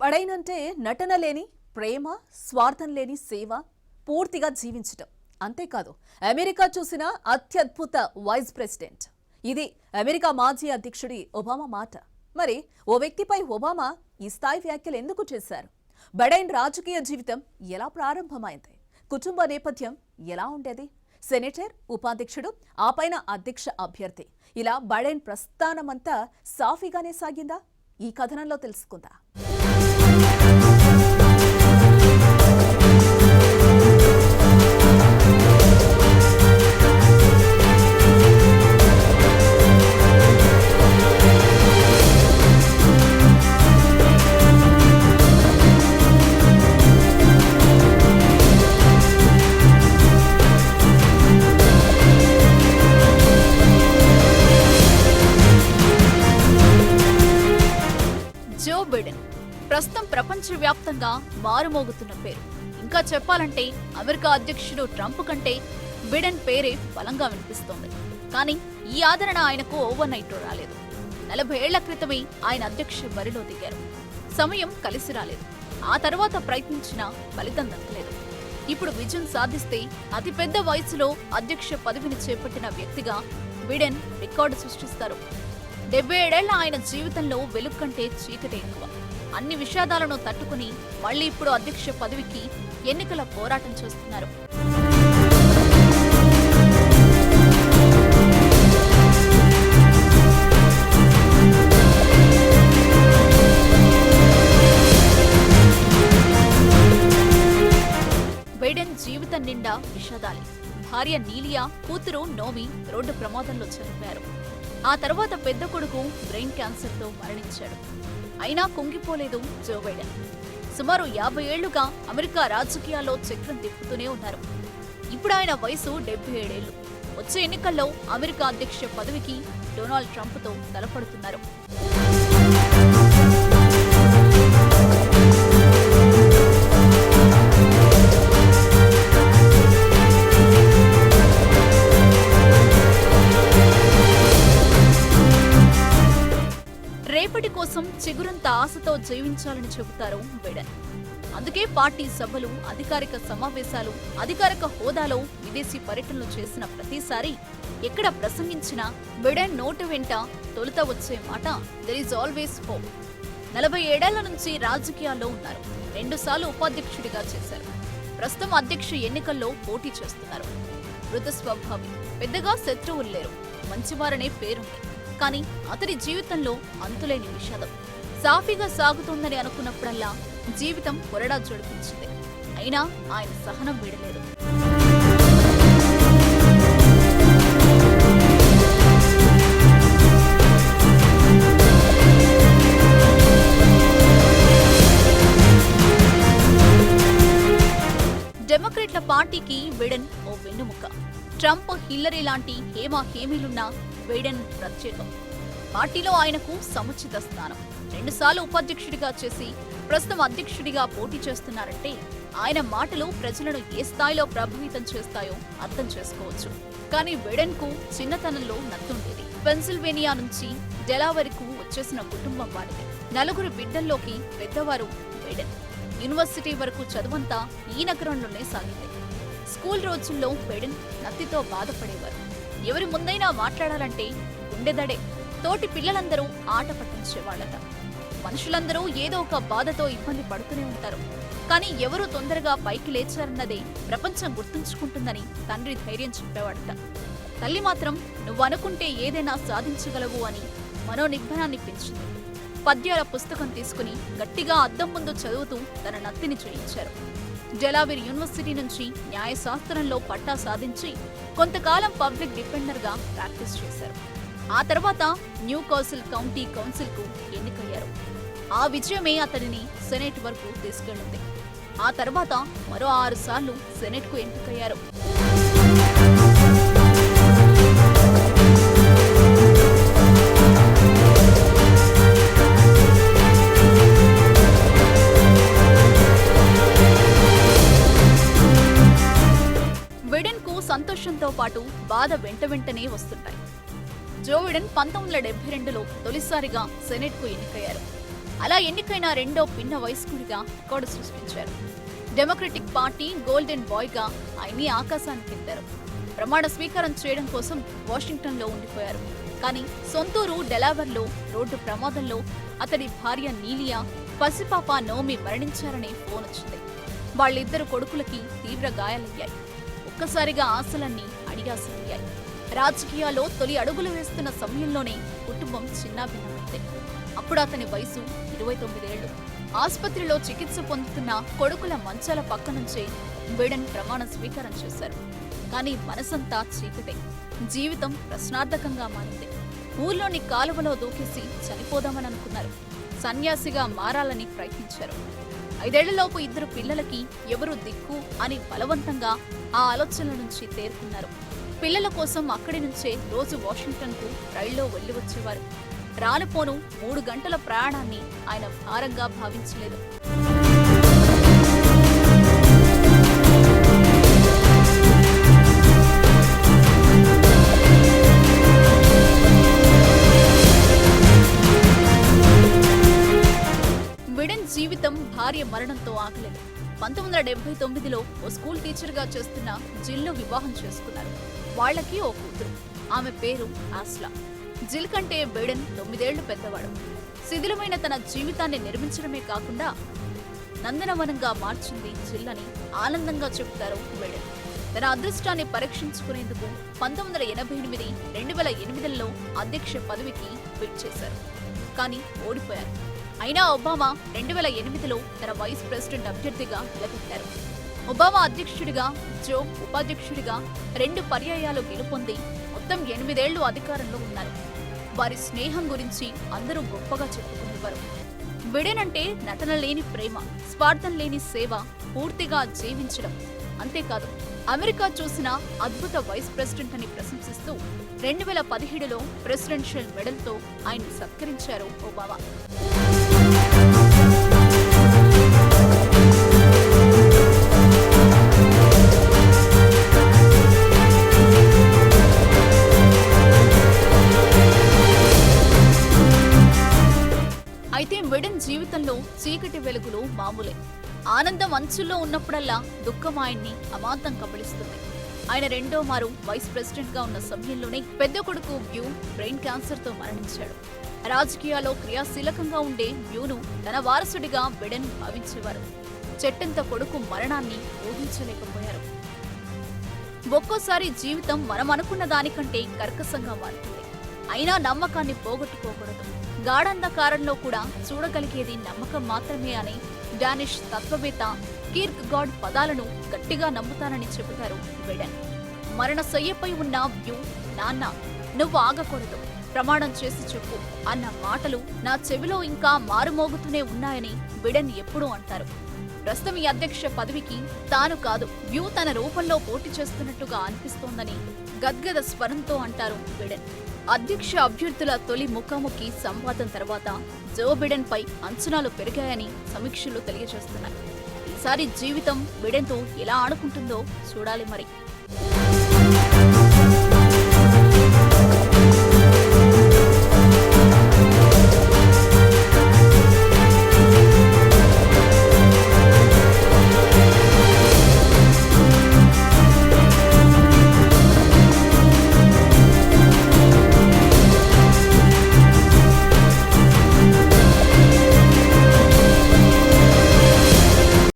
బడైనంటే నటన లేని ప్రేమ, స్వార్థం లేని సేవ, పూర్తిగా జీవించటం. అంతేకాదు అమెరికా చూసిన అత్యద్భుత వైస్ ప్రెసిడెంట్. ఇది అమెరికా మాజీ అధ్యక్షుడి ఒబామా మాట. మరి ఓ వ్యక్తిపై ఒబామా ఈ స్థాయి వ్యాఖ్యలు ఎందుకు చేశారు? బడైన్ రాజకీయ జీవితం ఎలా ప్రారంభమైంది? కుటుంబ నేపథ్యం ఎలా ఉండేది? సెనేటర్, ఉపాధ్యక్షుడు, ఆపైన అధ్యక్ష అభ్యర్థి, ఇలా బడైన్ ప్రస్థానమంతా సాఫీగానే సాగిందా? ఈ కథనంలో తెలుసుకుందా. జో బిడెన్ ప్రస్తుతం ప్రపంచవ్యాప్తంగా మారుమోగుతున్న పేరు. ఇంకా చెప్పాలంటే అమెరికా అధ్యక్షుడు ట్రంప్ కంటే బిడెన్ పేరే బలంగా వినిపిస్తోంది. కానీ ఈ ఆదరణ ఆయనకు ఓవర్ నైట్ రాలేదు. 40 ఏళ్ల క్రితమే ఆయన అధ్యక్ష బరిలో దిగారు. సమయం కలిసి రాలేదు. ఆ తర్వాత ప్రయత్నించినా ఫలితం దక్కలేదు. ఇప్పుడు విజయం సాధిస్తే అతిపెద్ద వయసులో అధ్యక్ష పదవిని చేపట్టిన వ్యక్తిగా బిడెన్ రికార్డు సృష్టిస్తారు. 77 ఏళ్ల ఆయన జీవితంలో వెలుగు కంటే చీకటి ఎక్కువ. అన్ని విషాదాలను తట్టుకుని మళ్లీ ఇప్పుడు అధ్యక్ష పదవికి ఎన్నికల పోరాటం చేస్తున్నారు. బైడెన్ జీవితం నిండా విషాదాలే. భార్య నీలియా, కూతురు నోమి రోడ్డు ప్రమాదంలో చనిపోయారు. ఆ తర్వాత పెద్ద కొడుకు బ్రెయిన్ క్యాన్సర్తో మరణించాడు. అయినా కుంగిపోలేదు జో బైడెన్. సుమారు 50 ఏళ్లుగా అమెరికా రాజకీయాల్లో చక్రం తిప్పుతూనే ఉన్నారు. ఇప్పుడు ఆయన వయసు 77 ఏళ్లు. వచ్చే ఎన్నికల్లో అమెరికా అధ్యక్ష పదవికి డొనాల్డ్ ట్రంప్తో తలపడుతున్నారు. రేపటి కోసం చిగురంత ఆశతో జీవించాలని చెబుతారు బిడెన్. అందుకే పార్టీ సభలు, అధికారిక సమావేశాలు, అధికారిక హోదాలో విదేశీ పర్యటనలు చేసిన ప్రతిసారి ఎక్కడ ప్రసంగించినా బిడెన్ నోటి వెంట తొలుత వచ్చే మాట దెర్ ఈజ్ ఆల్వేస్ హోప్. 47 ఏళ్ల నుంచి రాజకీయాల్లో ఉన్నారు. 2 సార్లు ఉపాధ్యక్షుడిగా చేశారు. ప్రస్తుతం అధ్యక్ష ఎన్నికల్లో పోటీ చేస్తున్నారు. మృదు స్వభావి, పెద్దగా శత్రువులు లేరు, మంచివారనే పేరుంది. కానీ అతడి జీవితంలో అంతులేని విషాదం. సాఫీగా సాగుతోందని అనుకున్నప్పుడల్లా జీవితం కొరడా జొడిపించింది. అయినా ఆయన సహనం వీడలేదు. డెమోక్రాట్ల పార్టీకి బిడెన్ ఓ వెన్నుముక్క. ట్రంప్, హిల్లరీ లాంటి హేమా హేమీలున్న బైడెన్ ప్రత్యేకం. పార్టీలో ఆయనకు సముచిత స్థానం. 2 సార్లు ఉపాధ్యక్షుడిగా చేసి ప్రస్తుతం అధ్యక్షుడిగా పోటీ చేస్తున్నారంటే ఆయన మాటలు ప్రజలను ఏ స్థాయిలో ప్రభావితం చేస్తాయో అర్థం చేసుకోవచ్చు. కానీ బైడెన్ కు చిన్నతనంలో నత్తుండేది. పెన్సిల్వేనియా నుంచి డెలావేర్కు వచ్చేసిన కుటుంబం వాడిది. 4 బిడ్డల్లోకి పెద్దవారు బైడెన్. యూనివర్సిటీ వరకు చదువంతా ఈ నగరంలోనే సాగింది. స్కూల్ రోజుల్లో బైడెన్ నత్తితో బాధపడేవారు. ఎవరి ముందైనా మాట్లాడాలంటే గుండెదడే. తోటి పిల్లలందరూ ఆట పట్టించేవాళ్లట. మనుషులందరూ ఏదో ఒక బాధతో ఇబ్బంది పడుతూనే ఉంటారు. కానీ ఎవరు తొందరగా పైకి లేచారన్నదే ప్రపంచం గుర్తుంచుకుంటుందని తండ్రి ధైర్యం చెప్పేవాడట. తల్లి మాత్రం నువ్వు అనుకుంటే ఏదైనా సాధించగలవు అని మనోనిగ్రహాన్ని పెంచింది. పద్యాల పుస్తకం తీసుకుని గట్టిగా అద్దం ముందు చదువుతూ తన నత్తిని చేయించారు. డెలావేర్ యూనివర్సిటీ నుంచి న్యాయశాస్త్రంలో పట్టా సాధించి కొంతకాలం పబ్లిక్ డిఫెండర్గా ప్రాక్టీస్ చేశారు. ఆ తర్వాత న్యూ కాసిల్ కౌంటీ కౌన్సిల్కు ఎన్నికయ్యారు. ఆ విజయమే అతడిని సెనేట్ వరకు తీసుకెళ్లింది. ఆ తర్వాత మరో 6 సార్లు సెనేట్కు ఎంపికయ్యారు. సంతోషంతో పాటు బాధ వెంట వెంటనే వస్తుంటాయి. జో బిడెన్ 1972లో తొలిసారిగా సెనేట్కు ఎన్నికయ్యారు. అలా ఎన్నికైన రెండో పిన్న వయస్కుడిగా రికార్డు సృష్టించారు. డెమోక్రటిక్ పార్టీ గోల్డెన్ బాయ్ గా ఆయన్ని ఆకాశానికి ఎత్తారు. ప్రమాణ స్వీకారం చేయడం కోసం వాషింగ్టన్ లో ఉండిపోయారు. కానీ సొంతూరు డెలావర్లో రోడ్డు ప్రమాదంలో అతడి భార్య నీలియా, పసిపాప నోమి మరణించారనే ఫోన్ వచ్చింది. వాళ్ళిద్దరు కొడుకులకి తీవ్ర గాయాలయ్యాయి. ఒక్కసారిగా ఆశలన్నీ అడిగాసలయ్యాయి. రాజకీయాల్లో తొలి అడుగులు వేస్తున్న సమయంలోనే కుటుంబం చిన్నాభిన్నమైంది. అప్పుడు అతని వయసు 29 ఏళ్లు. ఆసుపత్రిలో చికిత్స పొందుతున్న కొడుకుల మంచాల పక్క నుంచే బిడెన్ ప్రమాణ స్వీకారం చేశారు. కానీ మనసంతా చీకటే. జీవితం ప్రశ్నార్థకంగా మారింది. ఊర్లోని కాలువలో దూకేసి చనిపోదామని అనుకున్నారు. సన్యాసిగా మారాలని ప్రయత్నించారు. 5 ఏళ్లలోపు 2 పిల్లలకి ఎవరు దిక్కు అని బలవంతంగా ఆ ఆలోచనల నుంచి తేరుకున్నారు. పిల్లల కోసం అక్కడి నుంచే రోజు వాషింగ్టన్కు రైల్లో వెళ్లి వచ్చేవారు. రానుపోను 3 గంటల ప్రయాణాన్ని ఆయన భారంగా భావించలేదు. బిడెన్ జీవితం భార్య మరణంతో ఆగలేదు. 1979లో ఓ స్కూల్ టీచర్గా చేస్తున్న జిల్ను వివాహం చేసుకున్నారు. వాళ్లకి ఓ కూతురు. ఆమె పేరు ఆస్లా. జిల్ కంటే బిడెన్ 9 ఏళ్లు పెద్దవాడు. శిథిలమైన తన జీవితాన్ని నిర్మించడమే కాకుండా నందనవనంగా మార్చింది జిల్ అని ఆనందంగా చెబుతారు బిడెన్. తన అదృష్టాన్ని పరీక్షించుకునేందుకు 1988, 2008లలో అధ్యక్ష పదవికి బిడ్ చేశారు. కానీ ఓడిపోయారు. అయినా ఒబామా 2008లో తన వైస్ ప్రెసిడెంట్ అభ్యర్థిగా నిలబెట్టారు. ఒబామా అధ్యక్షుడిగా, జో ఉపాధ్యక్షుడిగా 2 పర్యాయాలు గెలుపొంది మొత్తం 8 ఏళ్లు అధికారంలో ఉన్నారు. వారి స్నేహం గురించి అందరూ గొప్పగా చెప్పుకునేవారు. బిడెన్ అంటే నటన లేని ప్రేమ, స్వార్థం లేని సేవ, పూర్తిగా జీవించడం. అంతేకాదు, అమెరికా చూసిన అద్భుత వైస్ ప్రెసిడెంట్ అని ప్రశంసిస్తూ 2017లో ప్రెసిడెన్షియల్ మెడల్తో ఆయన్ని సత్కరించారు ఒబామా. అయితే బిడెన్ జీవితంలో చీకటి వెలుగులు మామూలే. ఆనందం అంచుల్లో ఉన్నప్పుడల్లా దుఃఖం ఆయన్ని అమాంతం కబళిస్తుంది. ఆయన రెండో మారు వైస్ ప్రెసిడెంట్ గా ఉన్న సమయంలోనే పెద్ద కొడుకు బ్యూ బ్రెయిన్ క్యాన్సర్ తో మరణించాడు. రాజకీయాల్లో క్రియాశీలకంగా ఉండే బ్యూను తన వారసుడిగా బిడెన్ భావించేవారు. చెట్టంత కొడుకు మరణాన్ని ఊహించలేకపోయారు. ఒక్కోసారి జీవితం మనం అనుకున్న దానికంటే కర్కశంగా మారుతుంది. అయినా నమ్మకాన్ని పోగొట్టుకోకూడదు. గాఢంధకారంలో కూడా చూడగలిగేది నమ్మకం మాత్రమే అని డానిష్ తత్వవేత్త కీర్క్ గాడ్ పదాలను గట్టిగా నమ్ముతానని చెబుతారు బిడెన్. మరణశయ్యపై ఉన్న బ్యూ, నాన్న నువ్వు ఆగకూడదు, ప్రమాణం చేసి చెప్పు అన్న మాటలు నా చెవిలో ఇంకా మారుమోగుతూనే ఉన్నాయని బిడెన్ ఎప్పుడూ అంటారు. ప్రస్తుతం ఈ అధ్యక్ష పదవికి తాను కాదు, బ్యూ తన రూపంలో పోటీ చేస్తున్నట్టుగా అనిపిస్తోందని గద్గద స్వరంతో అంటారు బిడెన్. అధ్యక్ష అభ్యర్థుల తొలి ముఖాముఖి సంవాదం తర్వాత జో బిడెన్ పై అంచనాలు పెరిగాయని సమీక్షలు తెలియజేస్తున్నాయి. ఈసారి జీవితం బిడెన్తో ఎలా ఆడుకుంటుందో చూడాలి మరి.